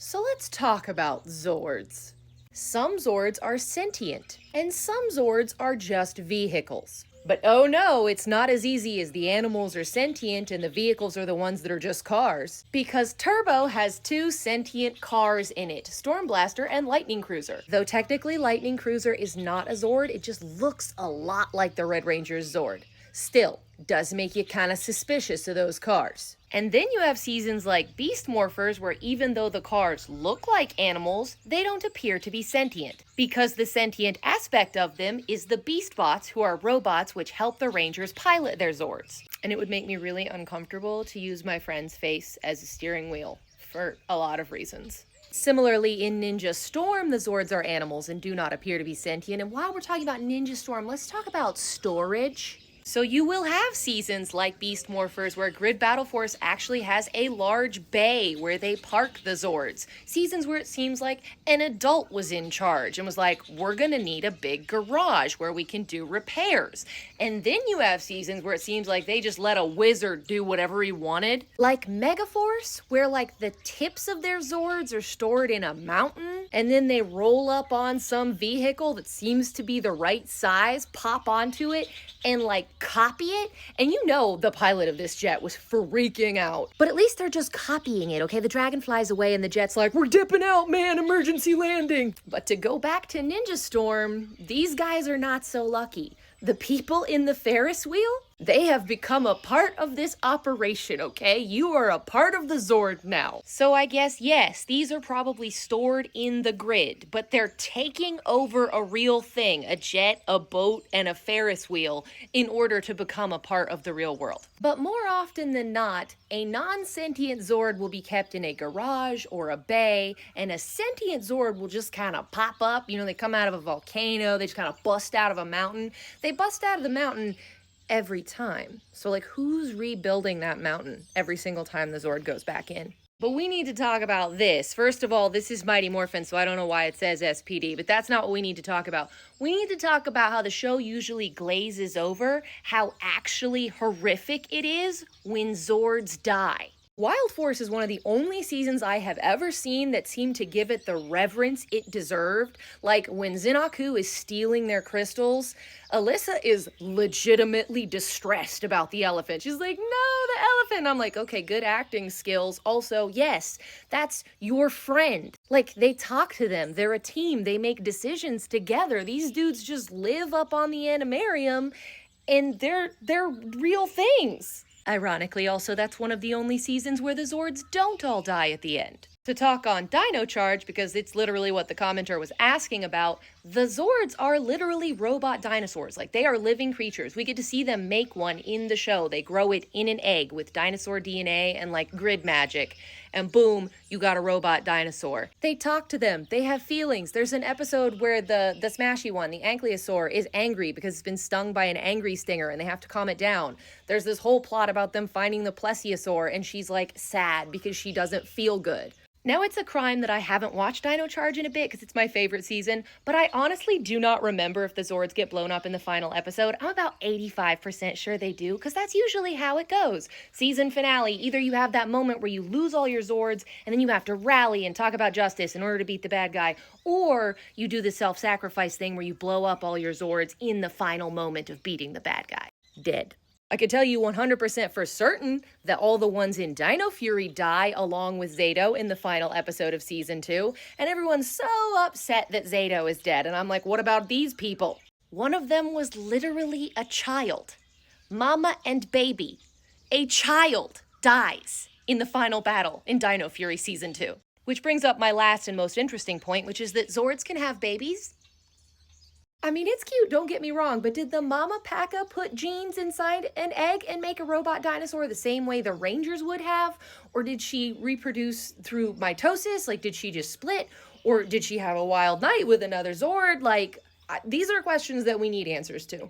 So let's talk about Zords. Some Zords are sentient, and some Zords are just vehicles. But oh no, it's not as easy as the animals are sentient and the vehicles are the ones that are just cars. Because Turbo has two sentient cars in it, Stormblaster and Lightning Cruiser. Though technically Lightning Cruiser is not a Zord, it just looks a lot like the Red Ranger's Zord. Still, does make you kind of suspicious of those cars. And then you have seasons like Beast Morphers where even though the cars look like animals, they don't appear to be sentient. Because the sentient aspect of them is the Beast Bots, who are robots which help the Rangers pilot their Zords. And it would make me really uncomfortable to use my friend's face as a steering wheel for a lot of reasons. Similarly, in Ninja Storm, the Zords are animals and do not appear to be sentient. And while we're talking about Ninja Storm, let's talk about storage. So you will have seasons like Beast Morphers where Grid Battle Force actually has a large bay where they park the Zords. Seasons where it seems like an adult was in charge and was like, we're gonna need a big garage where we can do repairs. And then you have seasons where it seems like they just let a wizard do whatever he wanted. Like Megaforce, where like the tips of their Zords are stored in a mountain, and then they roll up on some vehicle that seems to be the right size, pop onto it, and like copy it. And you know the pilot of this jet was freaking out. But at least they're just copying it, okay? The dragon flies away and the jet's like, we're dipping out, man, emergency landing. But to go back to Ninja Storm, these guys are not so lucky. The people in the Ferris wheel, they have become a part of this operation, okay? You are a part of the Zord now. So I guess, yes, these are probably stored in the grid, but they're taking over a real thing, a jet, a boat, and a Ferris wheel, in order to become a part of the real world. But more often than not, a non-sentient Zord will be kept in a garage or a bay, and a sentient Zord will just kind of pop up. You know, they come out of a volcano, they just kind of bust out of a mountain. They bust out of the mountain every time. So like, who's rebuilding that mountain every single time the Zord goes back in? But we need to talk about this. First of all, this is Mighty Morphin, so I don't know why it says SPD, but that's not what we need to talk about. We need to talk about how the show usually glazes over how actually horrific it is when Zords die. Wild Force is one of the only seasons I have ever seen that seemed to give it the reverence it deserved. Like when Xinaku is stealing their crystals, Alyssa is legitimately distressed about the elephant. She's like, no, the elephant. I'm like, okay, good acting skills. Also, yes, that's your friend. Like, they talk to them. They're a team. They make decisions together. These dudes just live up on the animarium, and they're real things. Ironically, also, that's one of the only seasons where the Zords don't all die at the end. To talk on Dino Charge, because it's literally what the commenter was asking about, the Zords are literally robot dinosaurs. Like, they are living creatures. We get to see them make one in the show. They grow it in an egg with dinosaur DNA and, like, grid magic. And boom, you got a robot dinosaur. They talk to them. They have feelings. There's an episode where the smashy one, the Ankylosaur, is angry because it's been stung by an angry stinger and they have to calm it down. There's this whole plot about them finding the Plesiosaur and she's, like, sad because she doesn't feel good. Now, it's a crime that I haven't watched Dino Charge in a bit because it's my favorite season, but I honestly do not remember if the Zords get blown up in the final episode. I'm about 85% sure they do, because that's usually how it goes. Season finale, either you have that moment where you lose all your Zords and then you have to rally and talk about justice in order to beat the bad guy, or you do the self-sacrifice thing where you blow up all your Zords in the final moment of beating the bad guy. Dead. I could tell you 100% for certain that all the ones in Dino Fury die along with Zato in the final episode of Season 2, and everyone's so upset that Zato is dead, and I'm like, what about these people? One of them was literally a child. Mama and baby. A child dies in the final battle in Dino Fury Season 2. Which brings up my last and most interesting point, which is that Zords can have babies. I mean, it's cute, don't get me wrong, but did the Mama Paca put genes inside an egg and make a robot dinosaur the same way the Rangers would have? Or did she reproduce through mitosis? Like, did she just split? Or did she have a wild night with another Zord? Like, these are questions that we need answers to.